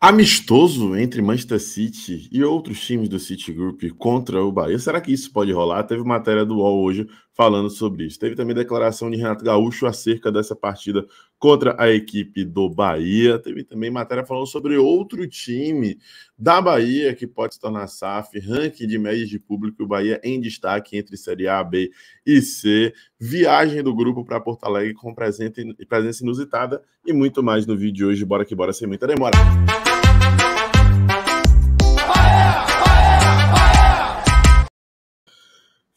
Amistoso entre Manchester City e outros times do City Group contra o Bahia. Será que isso pode rolar? Teve matéria do UOL hoje falando sobre isso. Teve também declaração de Renato Gaúcho acerca dessa partida contra a equipe do Bahia. Teve também matéria falando sobre outro time da Bahia que pode se tornar SAF, ranking de médias de público, o Bahia em destaque entre Série A, B e C. Viagem do grupo para Porto Alegre com presença inusitada e muito mais no vídeo de hoje. Bora que bora, sem muita demora.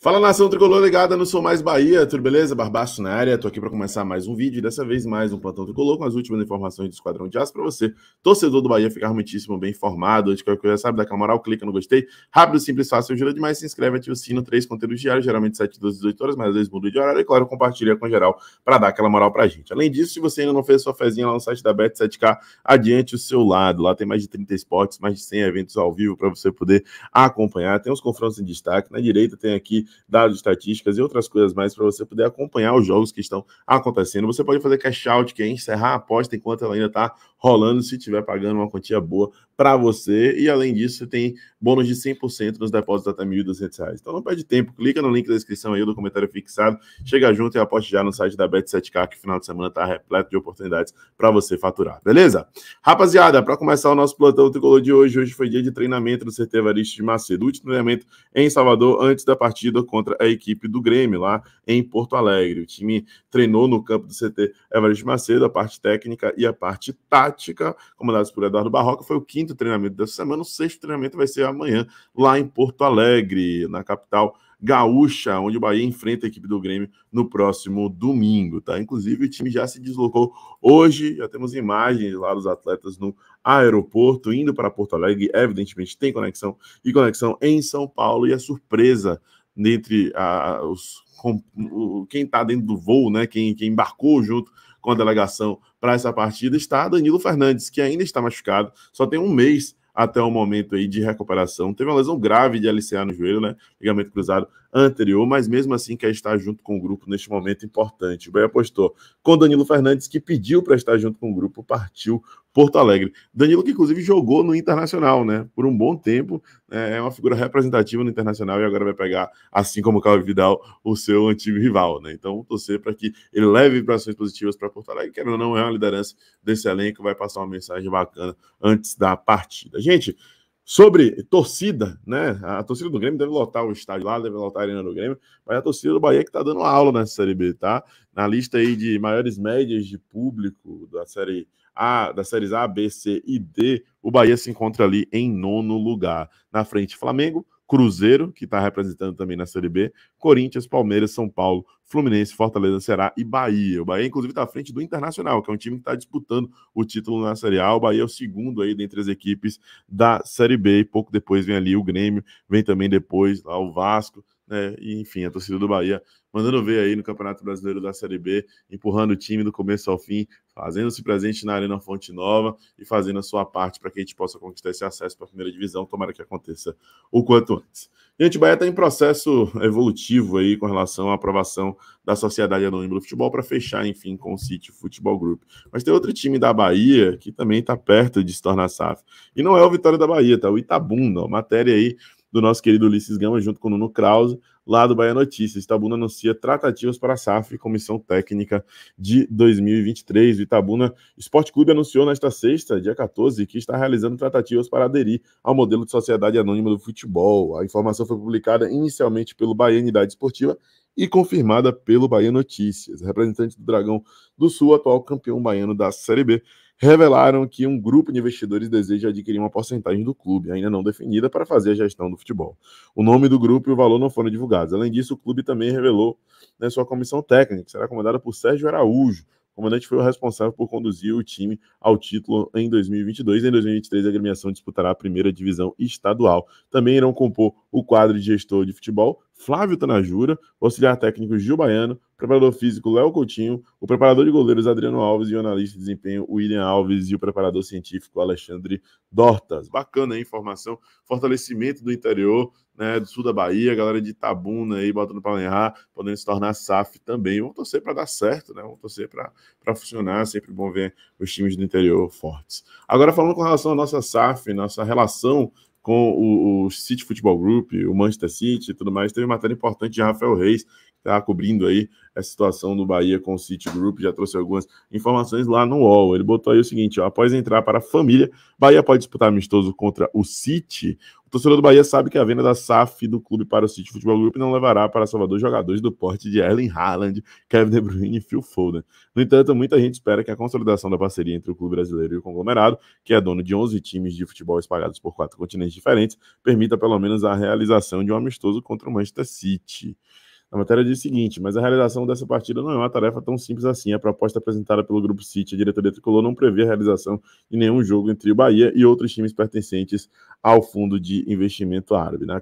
Fala, nação tricolor ligada no Sou Mais Bahia, tudo beleza? Barbaço na área, tô aqui para começar mais um vídeo e dessa vez mais um plantão tricolor com as últimas informações do Esquadrão de Aço para você, torcedor do Bahia, ficar muitíssimo bem informado. Antes de qualquer coisa, sabe, dá aquela moral, clica no gostei, rápido, simples, fácil, ajuda demais, se inscreve, ativa o sino, 3 conteúdos diários, geralmente 7, 12, 18 horas, mas às vezes muda de horário e claro, compartilha com geral para dar aquela moral pra gente. Além disso, se você ainda não fez sua fezinha lá no site da Bet7k, adiante o seu lado, lá tem mais de 30 esportes, mais de 100 eventos ao vivo para você poder acompanhar, tem os confrontos em destaque, na direita tem aqui dados estatísticos e outras coisas mais para você poder acompanhar os jogos que estão acontecendo. Você pode fazer cash out, que é encerrar a aposta enquanto ela ainda está rolando, se estiver pagando uma quantia boa para você. E além disso, você tem bônus de 100% nos depósitos até R$ 1.200. Então não perde tempo, clica no link da descrição aí do comentário fixado, chega junto e aposte já no site da Bet7k, que final de semana está repleto de oportunidades para você faturar, beleza? Rapaziada, para começar o nosso plantão tricolor de hoje foi dia de treinamento do CT Evaristo de Macedo, último treinamento em Salvador antes da partida contra a equipe do Grêmio, lá em Porto Alegre. O time treinou no campo do CT Evaristo de Macedo, a parte técnica e a parte tática, comandados por Eduardo Barroca. Foi o 5º treinamento dessa semana, o 6º treinamento vai ser amanhã, lá em Porto Alegre, na capital gaúcha, onde o Bahia enfrenta a equipe do Grêmio no próximo domingo, tá? Inclusive, o time já se deslocou hoje, já temos imagens lá dos atletas no aeroporto, indo para Porto Alegre, evidentemente tem conexão em São Paulo, e a surpresa dentre quem está dentro do voo, né? Quem embarcou junto com a delegação para essa partida está Danilo Fernandes, que ainda está machucado, só tem um mês até o momento aí de recuperação. Teve uma lesão grave de LCA no joelho, né? Ligamento cruzado anterior, mas mesmo assim quer estar junto com o grupo neste momento importante. O Bahia apostou com Danilo Fernandes, que pediu para estar junto com o grupo, partiu Porto Alegre. Danilo, que inclusive jogou no Internacional, né? Por um bom tempo, é uma figura representativa no Internacional e agora vai pegar, assim como o Caio Vidal, o seu antigo rival, né? Então, torcer para que ele leve vibrações positivas para Porto Alegre, querendo ou não, é uma liderança desse elenco, vai passar uma mensagem bacana antes da partida. Gente, sobre torcida, né? A torcida do Grêmio deve lotar o estádio lá, deve lotar a arena do Grêmio, mas a torcida do Bahia que tá dando aula nessa Série B, tá? Na lista aí de maiores médias de público da Série A, das séries A, B, C e D, o Bahia se encontra ali em 9º lugar. Na frente, Flamengo, Cruzeiro, que está representando também na Série B, Corinthians, Palmeiras, São Paulo, Fluminense, Fortaleza, Ceará e Bahia. O Bahia, inclusive, está à frente do Internacional, que é um time que está disputando o título na Série A. O Bahia é o 2º aí dentre as equipes da Série B. E pouco depois vem ali o Grêmio, vem também depois lá o Vasco, né? E, enfim, a torcida do Bahia mandando ver aí no Campeonato Brasileiro da Série B, empurrando o time do começo ao fim, fazendo-se presente na Arena Fonte Nova e fazendo a sua parte para que a gente possa conquistar esse acesso para a primeira divisão. Tomara que aconteça o quanto antes. Gente, o Bahia está em processo evolutivo aí com relação à aprovação da Sociedade Anônima do Futebol para fechar, enfim, com o City Futebol Group. Mas tem outro time da Bahia que também está perto de se tornar SAF. E não é o Vitória da Bahia, tá? O Itabuna, matéria aí do nosso querido Ulisses Gama junto com o Nuno Krause, lá do Bahia Notícias. Itabuna anuncia tratativas para a SAF, Comissão Técnica de 2023. O Itabuna Esporte Clube anunciou nesta sexta, dia 14, que está realizando tratativas para aderir ao modelo de Sociedade Anônima do Futebol. A informação foi publicada inicialmente pelo Bahia Unidade Esportiva e confirmada pelo Bahia Notícias. Representantes do Dragão do Sul, atual campeão baiano da Série B, revelaram que um grupo de investidores deseja adquirir uma porcentagem do clube, ainda não definida, para fazer a gestão do futebol. O nome do grupo e o valor não foram divulgados. Além disso, o clube também revelou, né, sua comissão técnica, que será comandada por Sérgio Araújo. O comandante foi o responsável por conduzir o time ao título em 2022. Em 2023, a agremiação disputará a primeira divisão estadual. Também irão compor o quadro de gestor de futebol Flávio Tanajura, o auxiliar técnico Gil Baiano, preparador físico Léo Coutinho, o preparador de goleiros Adriano Alves e o analista de desempenho William Alves e o preparador científico Alexandre Dortas. Bacana a informação, fortalecimento do interior, né, do sul da Bahia, galera de Itabuna aí botando para ganhar, podendo se tornar SAF também. Vamos torcer para dar certo, né? Vamos torcer para funcionar, sempre bom ver os times do interior fortes. Agora, falando com relação à nossa SAF, nossa relação com o City Football Group, o Manchester City e tudo mais, teve matéria importante de Rafael Reis, que está cobrindo aí essa situação do Bahia com o City Group, já trouxe algumas informações lá no UOL. Ele botou aí o seguinte, ó, após entrar para a família, Bahia pode disputar amistoso contra o City. O torcedor do Bahia sabe que a venda da SAF do clube para o City Football Group não levará para Salvador jogadores do porte de Erling Haaland, Kevin De Bruyne e Phil Foden. No entanto, muita gente espera que a consolidação da parceria entre o clube brasileiro e o conglomerado, que é dono de 11 times de futebol espalhados por 4 continentes diferentes, permita pelo menos a realização de um amistoso contra o Manchester City. A matéria diz o seguinte, mas a realização dessa partida não é uma tarefa tão simples assim. A proposta apresentada pelo Grupo City, a diretoria tricolor, não prevê a realização de nenhum jogo entre o Bahia e outros times pertencentes ao fundo de investimento árabe. No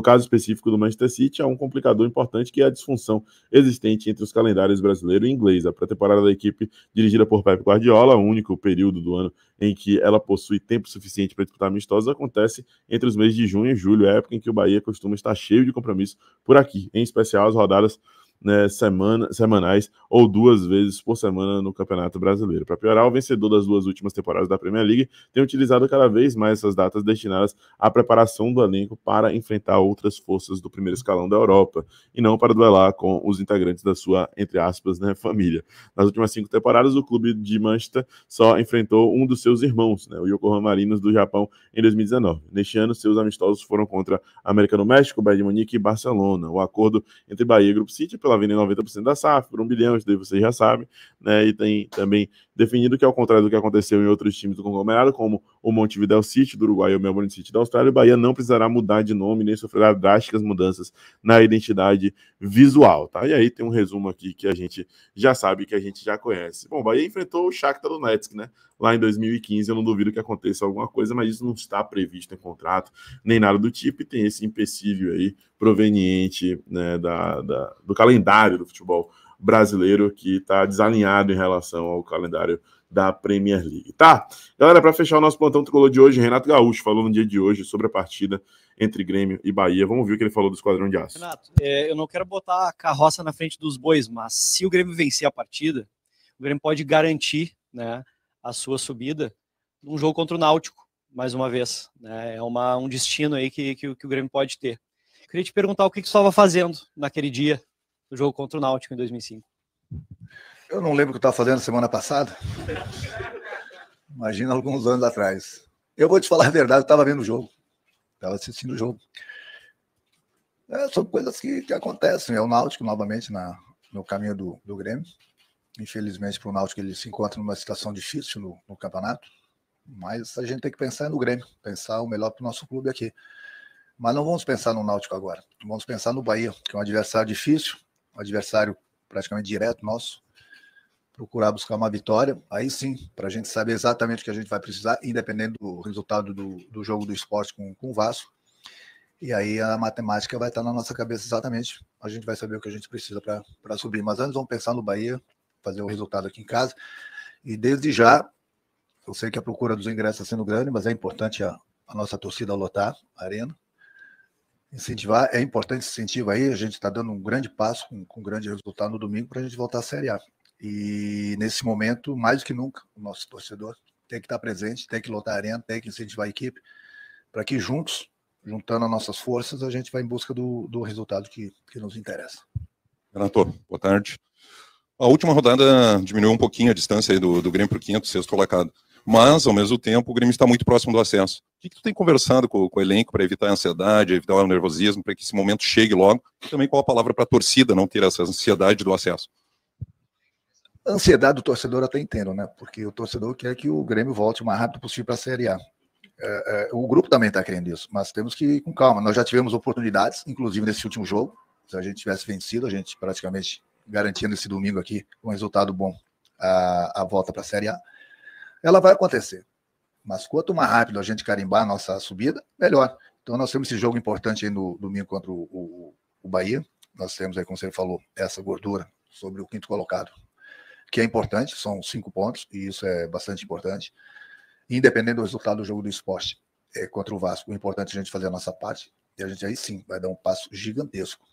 caso específico do Manchester City, há um complicador importante que é a disfunção existente entre os calendários brasileiro e inglês. A pré-temporada da equipe, dirigida por Pep Guardiola, o único período do ano em que ela possui tempo suficiente para disputar amistosos, acontece entre os meses de junho e julho, época em que o Bahia costuma estar cheio de compromisso por aqui, em especial as rodadas, né, semanais ou 2 vezes por semana no Campeonato Brasileiro. Para piorar, o vencedor das 2 últimas temporadas da Premier League tem utilizado cada vez mais essas datas destinadas à preparação do elenco para enfrentar outras forças do primeiro escalão da Europa e não para duelar com os integrantes da sua, entre aspas, né, família. Nas últimas 5 temporadas, o clube de Manchester só enfrentou um dos seus irmãos, né, o Yokohama Marinos do Japão, em 2019. Neste ano, seus amistosos foram contra América do México, Bayern de Munique e Barcelona. O acordo entre Bahia e Grupo City pela venda em 90% da SAF, por 1 bilhão, isso daí vocês já sabem, né? E tem também definido que, ao contrário do que aconteceu em outros times do conglomerado, como o Montevideo City do Uruguai e o Melbourne City da Austrália, o Bahia não precisará mudar de nome nem sofrerá drásticas mudanças na identidade visual, tá? E aí tem um resumo aqui que a gente já sabe, que a gente já conhece. Bom, o Bahia enfrentou o Shakhtar Donetsk, né? Lá em 2015, eu não duvido que aconteça alguma coisa, mas isso não está previsto em contrato, nem nada do tipo, e tem esse empecilho aí proveniente, né, do calendário do futebol brasileiro, que está desalinhado em relação ao calendário da Premier League, tá? Galera, para fechar o nosso plantão tricolor de hoje, Renato Gaúcho falou no dia de hoje sobre a partida entre Grêmio e Bahia. Vamos ver o que ele falou do Esquadrão de Aço. Renato, eu não quero botar a carroça na frente dos bois, mas se o Grêmio vencer a partida, o Grêmio pode garantir, né, a sua subida num jogo contra o Náutico, mais uma vez, né? É um destino aí que o Grêmio pode ter. Eu queria te perguntar o que você estava fazendo naquele dia do jogo contra o Náutico em 2005. Eu não lembro o que eu estava fazendo semana passada. Imagina alguns anos atrás. Eu vou te falar a verdade, eu estava vendo o jogo. Estava assistindo o jogo. São coisas que acontecem. É o Náutico, novamente, no caminho do Grêmio. Infelizmente, para o Náutico, ele se encontra numa situação difícil no campeonato. Mas a gente tem que pensar no Grêmio. Pensar o melhor para o nosso clube aqui. Mas não vamos pensar no Náutico agora. Vamos pensar no Bahia, que é um adversário difícil. Um adversário praticamente direto nosso. Procurar buscar uma vitória, aí sim, para a gente saber exatamente o que a gente vai precisar, independente do resultado do jogo do Sport com o Vasco. E aí a matemática vai estar na nossa cabeça exatamente. A gente vai saber o que a gente precisa para subir. Mas antes vamos pensar no Bahia, fazer o resultado aqui em casa. E desde já, eu sei que a procura dos ingressos está sendo grande, mas é importante a nossa torcida lotar a arena. Incentivar, é importante esse incentivo aí. A gente está dando um grande passo com um grande resultado no domingo para a gente voltar à Série A. E nesse momento, mais do que nunca, o nosso torcedor tem que estar presente, tem que lotar a arena, tem que incentivar a equipe, para que juntos, juntando as nossas forças, a gente vá em busca do resultado que nos interessa. Renato, boa tarde. A última rodada diminuiu um pouquinho a distância aí do Grêmio para o quinto, sexto colocado. Mas, ao mesmo tempo, o Grêmio está muito próximo do acesso. O que tu tem conversado com o elenco para evitar a ansiedade, evitar o nervosismo, para que esse momento chegue logo? E também qual a palavra para a torcida não ter essa ansiedade do acesso? A ansiedade do torcedor eu até entendo, né? Porque o torcedor quer que o Grêmio volte o mais rápido possível para a Série A. O grupo também está querendo isso, mas temos que ir com calma. Nós já tivemos oportunidades, inclusive nesse último jogo. Se a gente tivesse vencido, a gente praticamente garantia nesse domingo aqui um resultado bom a volta para a Série A. Ela vai acontecer. Mas quanto mais rápido a gente carimbar a nossa subida, melhor. Então nós temos esse jogo importante aí no domingo contra o Bahia. Nós temos aí, como você falou, essa gordura sobre o quinto colocado, que é importante, são 5 pontos, e isso é bastante importante. Independente do resultado do jogo do Sport contra o Vasco, o importante é a gente fazer a nossa parte, e a gente aí sim vai dar um passo gigantesco.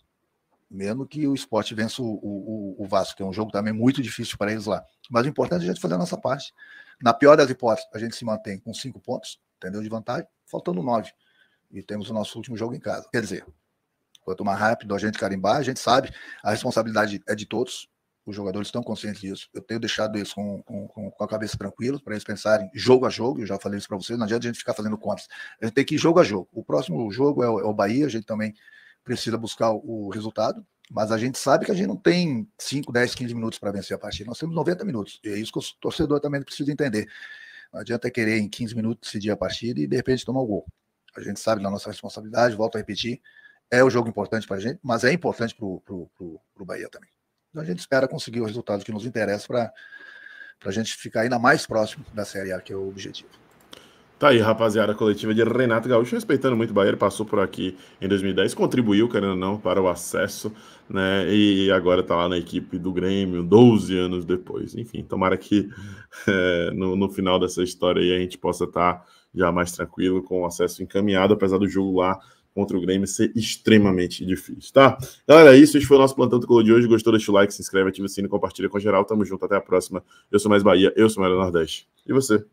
Mesmo que o Sport vença o Vasco, que é um jogo também muito difícil para eles lá. Mas o importante é a gente fazer a nossa parte. Na pior das hipóteses, a gente se mantém com 5 pontos, entendeu? De vantagem, faltando 9. E temos o nosso último jogo em casa. Quer dizer, quanto mais rápido a gente carimbar, a gente sabe, a responsabilidade é de todos. Os jogadores estão conscientes disso. Eu tenho deixado eles com a cabeça tranquila, para eles pensarem jogo a jogo. Eu já falei isso para vocês, não adianta a gente ficar fazendo contas. A gente tem que ir jogo a jogo. O próximo jogo é o Bahia, a gente também precisa buscar o resultado, mas a gente sabe que a gente não tem 5, 10, 15 minutos para vencer a partida. Nós temos 90 minutos. E é isso que o torcedor também precisa entender. Não adianta querer em 15 minutos decidir a partida e de repente tomar o gol. A gente sabe da nossa responsabilidade, volto a repetir, é o jogo importante para a gente, mas é importante para o Bahia também. Então a gente espera conseguir o resultado que nos interessa para a gente ficar ainda mais próximo da Série A, que é o objetivo. Tá aí, rapaziada, a coletiva de Renato Gaúcho, respeitando muito o Bahia, ele passou por aqui em 2010, contribuiu, querendo ou não, para o acesso, né, e agora tá lá na equipe do Grêmio, 12 anos depois. Enfim, tomara que no final dessa história aí a gente possa estar já mais tranquilo, com o acesso encaminhado, apesar do jogo lá contra o Grêmio ser extremamente difícil, tá? Galera, é isso, esse foi o nosso Plantão Tricolor de hoje. Gostou? Deixa o like, se inscreve, ativa o sino, compartilha com geral. Tamo junto, até a próxima. Eu sou mais Bahia, eu sou mais Nordeste. E você?